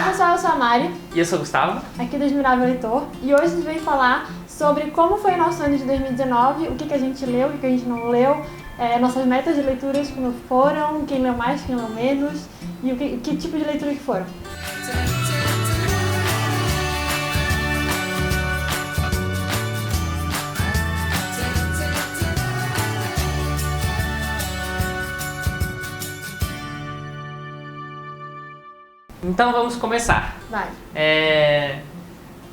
pessoal, eu sou a Mari. E eu sou o Gustavo. Aqui do Admirável Leitor. E hoje a gente veio falar sobre como foi o nosso ano de 2019, o que a gente leu, o que a gente não leu, nossas metas de leituras, como foram, quem leu mais, quem leu menos, e que tipo de leitura que foram. Então vamos começar. Vai.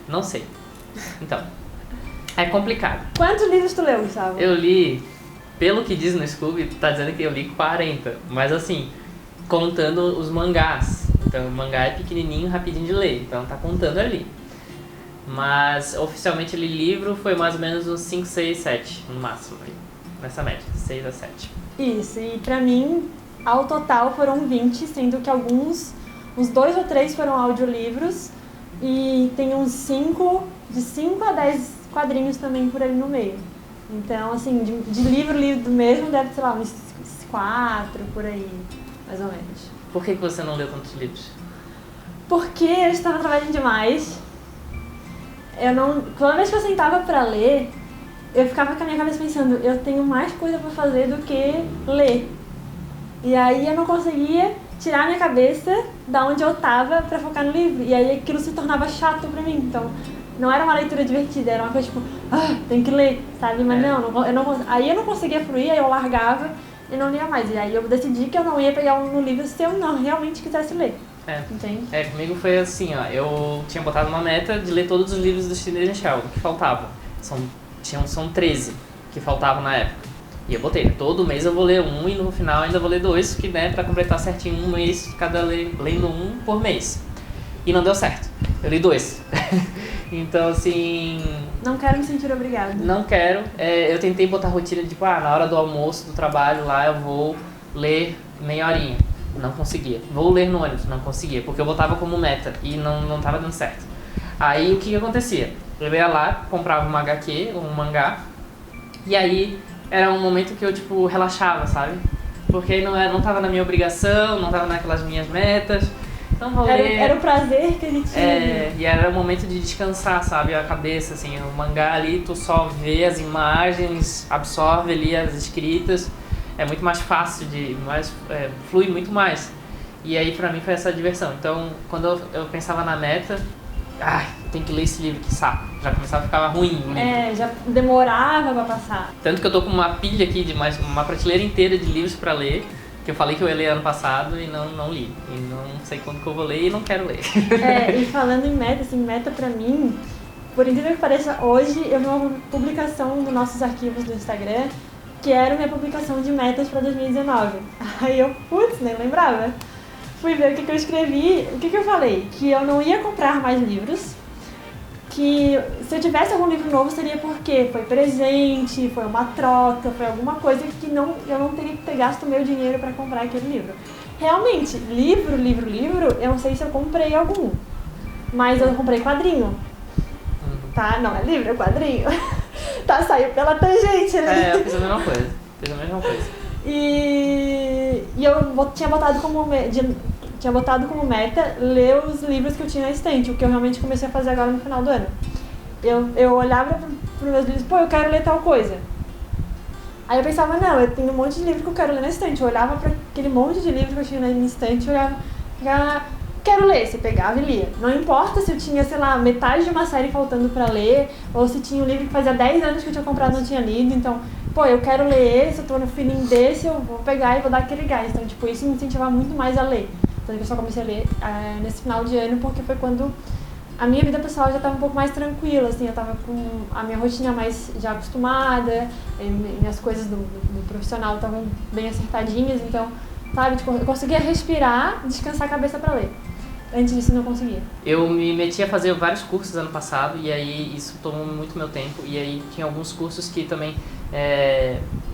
Não sei. Então, é complicado. Quantos livros tu leu, Gustavo? Eu li, pelo que diz no Scooby, tá dizendo que eu li 40. Mas assim, contando os mangás. Então o mangá é pequenininho, rapidinho de ler. Então tá contando ali. Mas oficialmente ele livro foi mais ou menos uns 5, 6, 7 no máximo. Nessa média, 6 a 7. Isso, e pra mim, ao total foram 20, sendo que uns 2 ou 3 foram audiolivros e tem uns 5, de 5 a 10 quadrinhos também por ali no meio. Então, assim, de livro mesmo deve, sei lá, uns 4 por aí, mais ou menos. Por que você não leu tantos livros? Porque eu estava trabalhando demais. Toda vez que eu sentava pra ler, eu ficava com a minha cabeça pensando, eu tenho mais coisa pra fazer do que ler. E aí eu não conseguia tirar a minha cabeça da onde eu tava pra focar no livro. E aí aquilo se tornava chato pra mim. Então, não era uma leitura divertida, era uma coisa tipo, tem que ler, sabe? Mas aí eu não conseguia fluir, aí eu largava e não lia mais. E aí eu decidi que eu não ia pegar um livro se eu não realmente quisesse ler. Entende? Comigo foi assim, ó, eu tinha botado uma meta de ler todos os livros do Sidney Sheldon, que faltavam. São 13 que faltavam na época. E eu botei, todo mês eu vou ler um e no final ainda vou ler 2, que né, pra completar certinho um mês, lendo um por mês. E não deu certo, eu li 2. Então assim... Não quero me sentir obrigada. Não quero, eu tentei botar rotina de tipo, na hora do almoço, do trabalho lá eu vou ler meia horinha. Não conseguia. Vou ler no ônibus, não conseguia, porque eu botava como meta e não tava dando certo. Aí o que acontecia? Eu ia lá, comprava uma HQ, um mangá, e aí era um momento que eu tipo relaxava, sabe? Porque não tava na minha obrigação, não tava naquelas minhas metas. Então vou ler. Era o prazer que a gente tinha. E era o momento de descansar, sabe? A cabeça, assim, o mangá ali, tu só vê as imagens, absorve ali as escritas. É muito mais fácil flui muito mais. E aí pra mim foi essa diversão. Então quando eu pensava na meta, eu tenho que ler esse livro, que saco. Já começava a ficar ruim o livro. Já demorava pra passar. Tanto que eu tô com uma pilha aqui de uma prateleira inteira de livros pra ler, que eu falei que eu ia ler ano passado e não li. E não sei quando que eu vou ler e não quero ler. E falando em meta, assim, meta pra mim, por incrível que pareça, hoje eu vi uma publicação dos nossos arquivos do Instagram, que era minha publicação de metas pra 2019. Aí eu, nem lembrava. Fui ver o que eu escrevi, o que eu falei? Que eu não ia comprar mais livros, que se eu tivesse algum livro novo seria porque foi presente, foi uma troca, foi alguma coisa que eu não teria que ter gasto meu dinheiro pra comprar aquele livro. Realmente, livro, eu não sei se eu comprei algum, mas eu comprei quadrinho. Tá? Não é livro, é quadrinho. Tá, saiu pela tangente, né? Eu fiz a mesma coisa. E eu tinha botado como meta ler os livros que eu tinha na estante, o que eu realmente comecei a fazer agora no final do ano. Eu olhava para meus livros, eu quero ler tal coisa. Aí eu pensava, não, eu tenho um monte de livro que eu quero ler na estante. Eu olhava para aquele monte de livro que eu tinha na estante e olhava, quero ler, você pegava e lia. Não importa se eu tinha, sei lá, metade de uma série faltando pra ler, ou se tinha um livro que fazia 10 anos que eu tinha comprado e não tinha lido, então, eu quero ler esse, eu tô no feeling desse, eu vou pegar e vou dar aquele gás. Então, isso me incentivava muito mais a ler. Então, eu só comecei a ler nesse final de ano, porque foi quando a minha vida pessoal já tava um pouco mais tranquila, assim, eu tava com a minha rotina mais já acostumada, minhas coisas do profissional estavam bem acertadinhas, então, sabe, eu conseguia respirar, descansar a cabeça pra ler. Antes disso não conseguia. Eu me meti a fazer vários cursos ano passado e aí isso tomou muito meu tempo. E aí tinha alguns cursos que também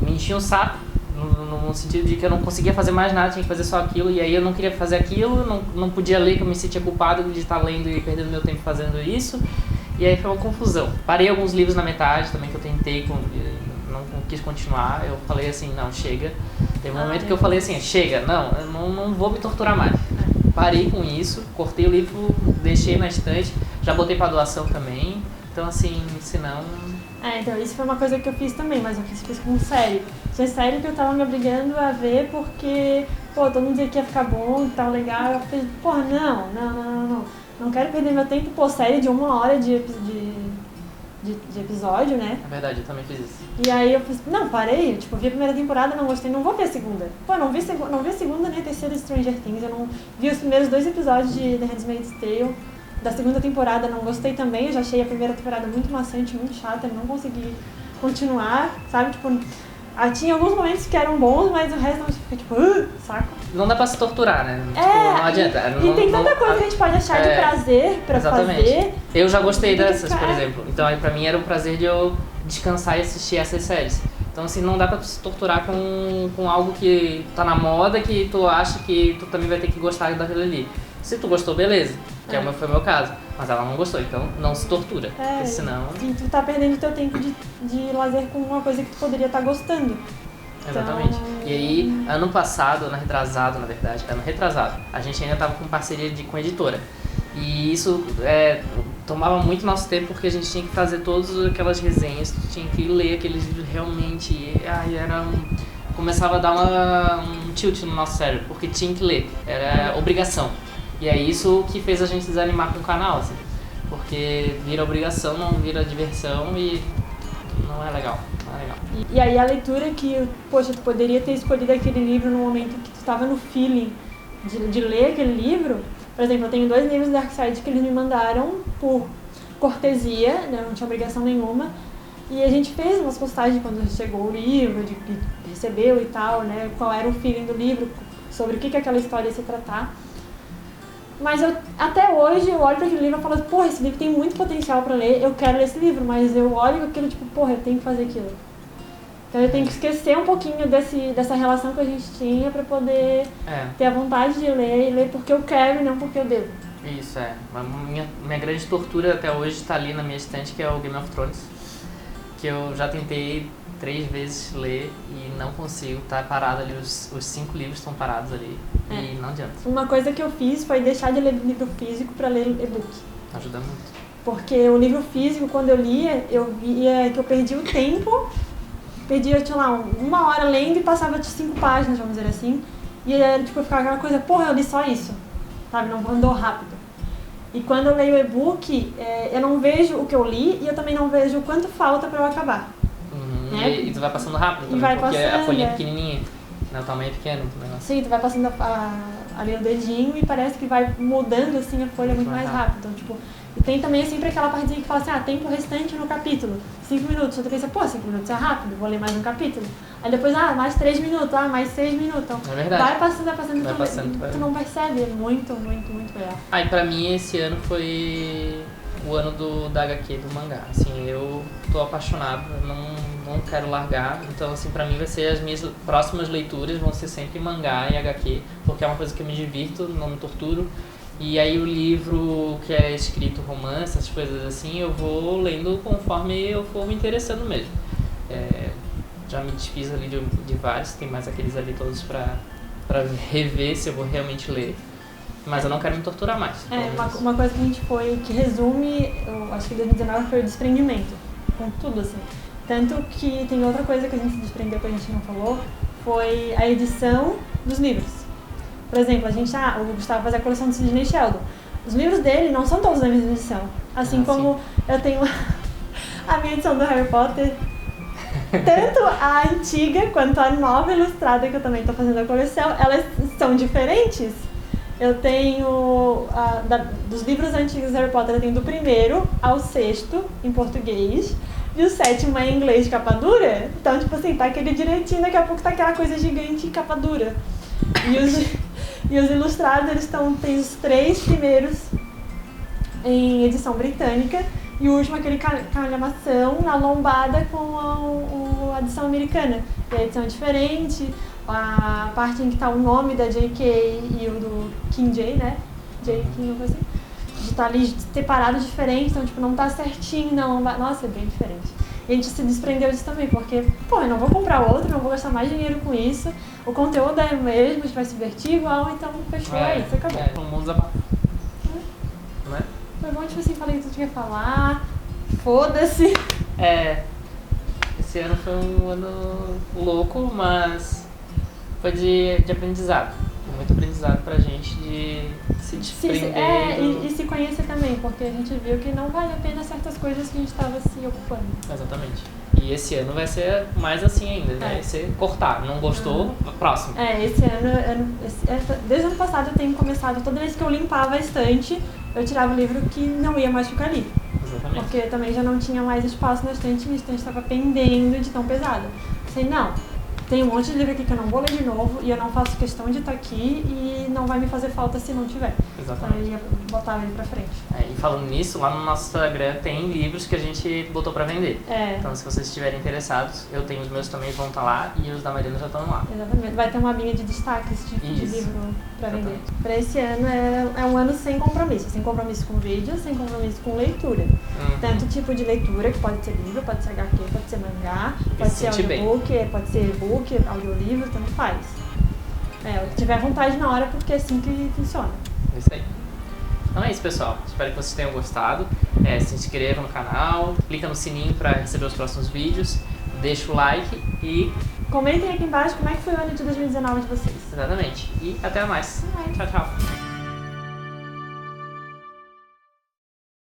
me enchiam o saco, no sentido de que eu não conseguia fazer mais nada, tinha que fazer só aquilo. E aí eu não queria fazer aquilo, não podia ler, que eu me sentia culpado de estar lendo e perdendo meu tempo fazendo isso. E aí foi uma confusão. Parei alguns livros na metade também que eu tentei, não quis continuar. Eu falei assim, não, chega. Teve um momento que eu falei assim, chega, não vou me torturar mais. parei com isso, cortei o livro, deixei na estante, já botei pra doação também. Então, assim, senão... Então isso foi uma coisa que eu fiz também, mas eu fiz com série. Tinha série que eu tava me obrigando a ver porque, todo mundo dizia que ia ficar bom, que tava legal. Eu fiz, não quero perder meu tempo, série de 1 hora de episódio, né? É verdade, eu também fiz isso. E aí eu fiz, parei, vi a primeira temporada, não gostei, não vou ver a segunda. Não vi a segunda nem a terceira de Stranger Things, eu não vi os primeiros 2 episódios de The Handmaid's Tale. Da segunda temporada não gostei também, eu já achei a primeira temporada muito maçante, muito chata, não consegui continuar, sabe? Tinha alguns momentos que eram bons, mas o resto não fica saco. Não dá pra se torturar, né? Não adianta. E tem tanta coisa que a gente pode achar de prazer pra fazer. Eu já gostei dessas, por exemplo. Então aí pra mim era um prazer de eu descansar e assistir essas séries. Então assim, não dá pra se torturar com algo que tá na moda, que tu acha que tu também vai ter que gostar daquilo ali. Se tu gostou, beleza. Que foi o meu caso. Mas ela não gostou, então não se tortura. Porque senão... E tu tá perdendo teu tempo de lazer com uma coisa que tu poderia estar gostando. Exatamente. E aí, ano retrasado, a gente ainda tava com parceria com a editora. E isso tomava muito nosso tempo porque a gente tinha que fazer todas aquelas resenhas, tinha que ler aqueles livros realmente. E começava a dar um tilt no nosso cérebro, porque tinha que ler, era obrigação. E é isso que fez a gente desanimar com o canal, assim, porque vira obrigação, não vira diversão e não é legal. E aí a leitura que, tu poderia ter escolhido aquele livro no momento que tu estava no feeling de ler aquele livro. Por exemplo, eu tenho 2 livros da Darkside que eles me mandaram por cortesia, né, não tinha obrigação nenhuma. E a gente fez umas postagens quando chegou o livro, de recebeu e tal, né, qual era o feeling do livro, sobre o que aquela história ia se tratar. Mas até hoje eu olho para aquele livro e falo, esse livro tem muito potencial para ler, eu quero ler esse livro, mas eu olho aquilo eu tenho que fazer aquilo. Então eu tenho que esquecer um pouquinho dessa relação que a gente tinha para poder ter a vontade de ler e ler porque eu quero e não porque eu devo. Isso, minha grande tortura até hoje está ali na minha estante, que é o Game of Thrones, que eu já tentei 3 vezes ler e não consigo, tá parado ali, os 5 livros estão parados ali e não adianta. Uma coisa que eu fiz foi deixar de ler livro físico para ler e-book. Ajuda muito. Porque o livro físico, quando eu lia, eu via que eu perdi o tempo, perdia, 1 hora lendo e passava de 5 páginas, vamos dizer assim, e era eu ficava aquela coisa, eu li só isso, sabe, não andou rápido. E quando eu leio o e-book, eu não vejo o que eu li e eu também não vejo o quanto falta para eu acabar. E tu vai passando rápido também, porque a folhinha é pequenininha, né, o tamanho é pequeno. Sim, tu vai passando ali o dedinho e parece que vai mudando assim a folha muito mais rápido. Então, e tem também sempre aquela partezinha que fala assim, tempo restante no capítulo, 5 minutos. Você pensa, 5 minutos é rápido, vou ler mais um capítulo. Aí depois, mais 3 minutos, mais 6 minutos. Então, é verdade. Vai passando, tu não percebe, é muito, muito, muito legal. E pra mim esse ano foi o ano da HQ, do mangá. Assim, eu tô apaixonado, não quero largar. Então, assim, pra mim vai ser as minhas próximas leituras, vão ser sempre mangá e HQ, porque é uma coisa que eu me divirto, não me torturo. E aí o livro que é escrito romance, essas coisas assim, eu vou lendo conforme eu for me interessando mesmo. Já me desfiz ali de vários, tem mais aqueles ali todos pra rever se eu vou realmente ler. Mas eu não quero me torturar mais. Uma coisa que a gente que resume, eu acho que 2019 foi o desprendimento, com tudo assim. Tanto que tem outra coisa que a gente se desprendeu que a gente não falou, foi a edição dos livros. Por exemplo, o Gustavo faz a coleção do Sidney Sheldon. Os livros dele não são todos da mesma edição. Assim como eu tenho a minha edição do Harry Potter, tanto a antiga quanto a nova ilustrada, que eu também estou fazendo a coleção, elas são diferentes. Eu tenho, dos livros antigos do Harry Potter, eu tenho do 1º ao 6º em português, e o 7º é em inglês de capa dura. Então, tá aquele direitinho, daqui a pouco tá aquela coisa gigante em capa dura. E os ilustrados, tem os 3 primeiros em edição britânica, e o último aquele calhamação na lombada com a edição americana. E a edição é diferente, a parte em que está o nome da J.K. e o do King J, né? J.K. não foi assim? Tá ali separado diferente, então não tá certinho na lombada. Nossa, é bem diferente. E a gente se desprendeu disso também, porque, pô, eu não vou comprar outro, não vou gastar mais dinheiro com isso. O conteúdo é o mesmo, a gente vai se divertir igual, então fechou, é isso, acabou. Um mundo desabafo. Né? Foi bom, tipo assim, falei o que tu tinha que falar, foda-se. Esse ano foi um ano louco, mas foi de aprendizado. Muito aprendizado pra gente de se desprender. E se conhecer também, porque a gente viu que não vale a pena certas coisas que a gente estava se ocupando. Exatamente. E esse ano vai ser mais assim ainda, vai ser cortar. Não gostou, próximo. Esse ano, desde o ano passado eu tenho começado, toda vez que eu limpava a estante, eu tirava o livro que não ia mais ficar ali. Exatamente. Porque também já não tinha mais espaço na estante, minha estante estava pendendo de tão pesada. Pensei, não, tem um monte de livro aqui que eu não vou ler de novo e eu não faço questão de estar aqui e não vai me fazer falta se não tiver. Exatamente. Então eu ia botar ele pra frente. E falando nisso, lá no nosso Instagram tem livros que a gente botou pra vender. Então se vocês estiverem interessados, eu tenho os meus também, vão estar lá, e os da Mariana já estão lá. Exatamente. Vai ter uma abinha de destaques de livro pra vender. Pra esse ano é um ano sem compromisso. Sem compromisso com vídeo, sem compromisso com leitura. Tanto tipo de leitura, que pode ser livro, pode ser HQ, pode ser mangá, pode ser audiobook, pode ser e-book, audiolivro, tanto faz. O que tiver vontade na hora, porque é assim que funciona. É isso aí. Então é isso, pessoal. Espero que vocês tenham gostado. Se inscrevam no canal, clica no sininho para receber os próximos vídeos, deixa o like e... comentem aqui embaixo como é que foi o ano de 2019 de vocês. Exatamente. E até mais. Bye. Tchau, tchau.